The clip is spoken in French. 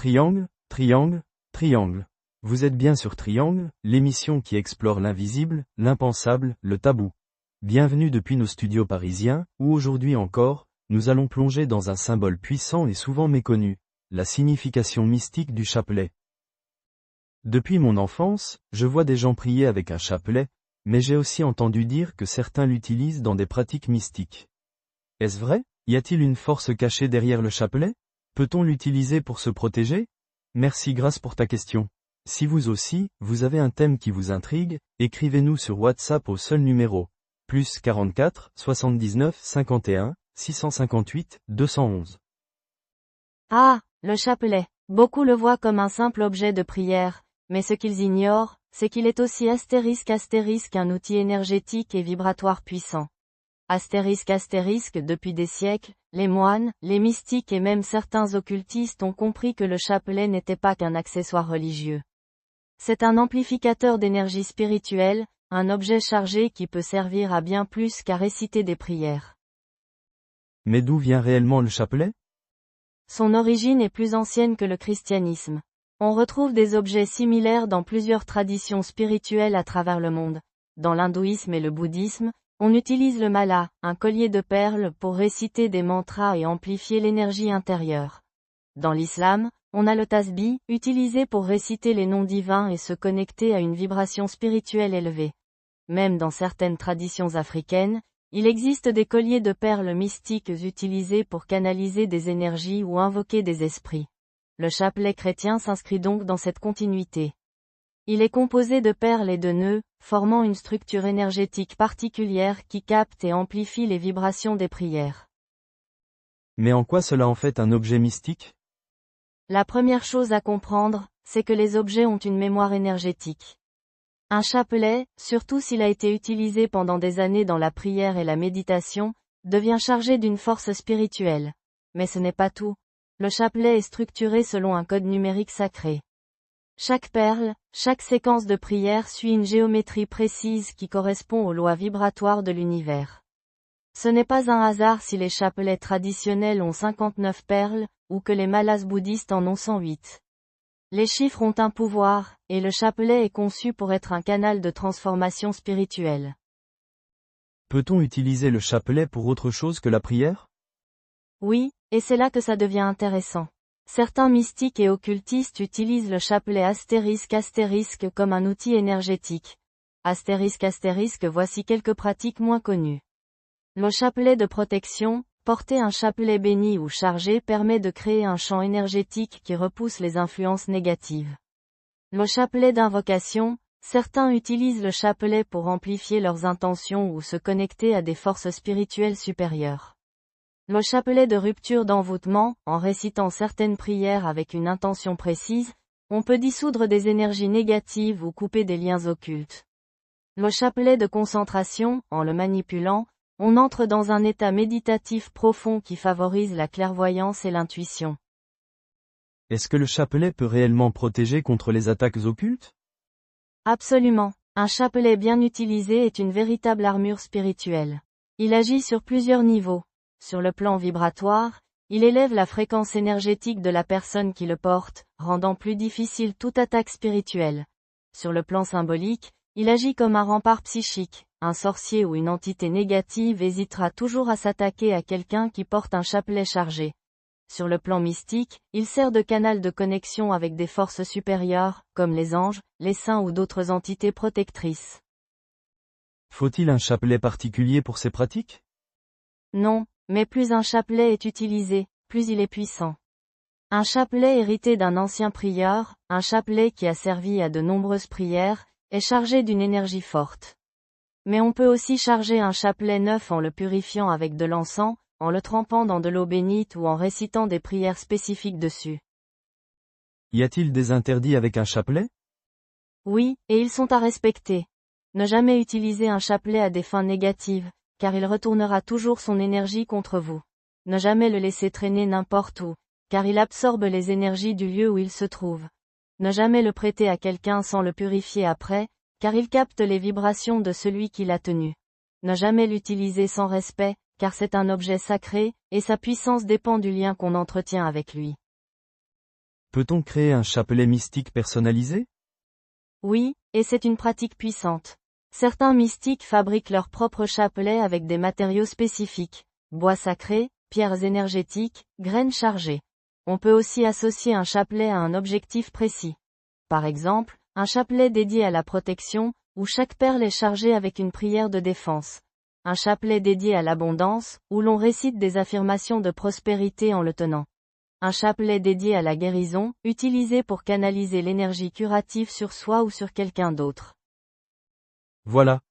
Triangle, triangle, triangle. Vous êtes bien sur Triangle, l'émission qui explore l'invisible, l'impensable, le tabou. Bienvenue depuis nos studios parisiens, où aujourd'hui encore, nous allons plonger dans un symbole puissant et souvent méconnu, la signification mystique du chapelet. Depuis mon enfance, je vois des gens prier avec un chapelet, mais j'ai aussi entendu dire que certains l'utilisent dans des pratiques mystiques. Est-ce vrai? Y a-t-il une force cachée derrière le chapelet? Peut-on l'utiliser pour se protéger? Merci grâce pour ta question. Si vous aussi, vous avez un thème qui vous intrigue, écrivez-nous sur WhatsApp au seul numéro, plus 44 79 51 658 211. Ah, le chapelet. Beaucoup le voient comme un simple objet de prière, mais ce qu'ils ignorent, c'est qu'il est aussi astérisque un outil énergétique et vibratoire puissant. Astérisque depuis des siècles, les moines, les mystiques et même certains occultistes ont compris que le chapelet n'était pas qu'un accessoire religieux. C'est un amplificateur d'énergie spirituelle, un objet chargé qui peut servir à bien plus qu'à réciter des prières. Mais d'où vient réellement le chapelet? Son origine est plus ancienne que le christianisme. On retrouve des objets similaires dans plusieurs traditions spirituelles à travers le monde. Dans l'hindouisme et le bouddhisme, on utilise le mala, un collier de perles, pour réciter des mantras et amplifier l'énergie intérieure. Dans l'islam, on a le tasbih, utilisé pour réciter les noms divins et se connecter à une vibration spirituelle élevée. Même dans certaines traditions africaines, il existe des colliers de perles mystiques utilisés pour canaliser des énergies ou invoquer des esprits. Le chapelet chrétien s'inscrit donc dans cette continuité. Il est composé de perles et de nœuds, formant une structure énergétique particulière qui capte et amplifie les vibrations des prières. Mais en quoi cela en fait un objet mystique? La première chose à comprendre, c'est que les objets ont une mémoire énergétique. Un chapelet, surtout s'il a été utilisé pendant des années dans la prière et la méditation, devient chargé d'une force spirituelle. Mais ce n'est pas tout. Le chapelet est structuré selon un code numérique sacré. Chaque perle, chaque séquence de prière suit une géométrie précise qui correspond aux lois vibratoires de l'univers. Ce n'est pas un hasard si les chapelets traditionnels ont 59 perles, ou que les malas bouddhistes en ont 108. Les chiffres ont un pouvoir, et le chapelet est conçu pour être un canal de transformation spirituelle. Peut-on utiliser le chapelet pour autre chose que la prière? Oui, et c'est là que ça devient intéressant. Certains mystiques et occultistes utilisent le chapelet astérisque comme un outil énergétique. Astérisque, voici quelques pratiques moins connues. Le chapelet de protection, porter un chapelet béni ou chargé permet de créer un champ énergétique qui repousse les influences négatives. Le chapelet d'invocation, certains utilisent le chapelet pour amplifier leurs intentions ou se connecter à des forces spirituelles supérieures. Le chapelet de rupture d'envoûtement, en récitant certaines prières avec une intention précise, on peut dissoudre des énergies négatives ou couper des liens occultes. Le chapelet de concentration, en le manipulant, on entre dans un état méditatif profond qui favorise la clairvoyance et l'intuition. Est-ce que le chapelet peut réellement protéger contre les attaques occultes? Absolument. Un chapelet bien utilisé est une véritable armure spirituelle. Il agit sur plusieurs niveaux. Sur le plan vibratoire, il élève la fréquence énergétique de la personne qui le porte, rendant plus difficile toute attaque spirituelle. Sur le plan symbolique, il agit comme un rempart psychique. Un sorcier ou une entité négative hésitera toujours à s'attaquer à quelqu'un qui porte un chapelet chargé. Sur le plan mystique, il sert de canal de connexion avec des forces supérieures, comme les anges, les saints ou d'autres entités protectrices. Faut-il un chapelet particulier pour ces pratiques? Non, mais plus un chapelet est utilisé, plus il est puissant. Un chapelet hérité d'un ancien prieur, un chapelet qui a servi à de nombreuses prières, est chargé d'une énergie forte. Mais on peut aussi charger un chapelet neuf en le purifiant avec de l'encens, en le trempant dans de l'eau bénite ou en récitant des prières spécifiques dessus. Y a-t-il des interdits avec un chapelet? Oui, et ils sont à respecter. Ne jamais utiliser un chapelet à des fins négatives, car il retournera toujours son énergie contre vous. Ne jamais le laisser traîner n'importe où, car il absorbe les énergies du lieu où il se trouve. Ne jamais le prêter à quelqu'un sans le purifier après, car il capte les vibrations de celui qui l'a tenu. Ne jamais l'utiliser sans respect, car c'est un objet sacré, et sa puissance dépend du lien qu'on entretient avec lui. Peut-on créer un chapelet mystique personnalisé? Oui, et c'est une pratique puissante. Certains mystiques fabriquent leur propre chapelet avec des matériaux spécifiques, bois sacrés, pierres énergétiques, graines chargées. On peut aussi associer un chapelet à un objectif précis. Par exemple, un chapelet dédié à la protection, où chaque perle est chargée avec une prière de défense. Un chapelet dédié à l'abondance, où l'on récite des affirmations de prospérité en le tenant. Un chapelet dédié à la guérison, utilisé pour canaliser l'énergie curative sur soi ou sur quelqu'un d'autre. Voilà,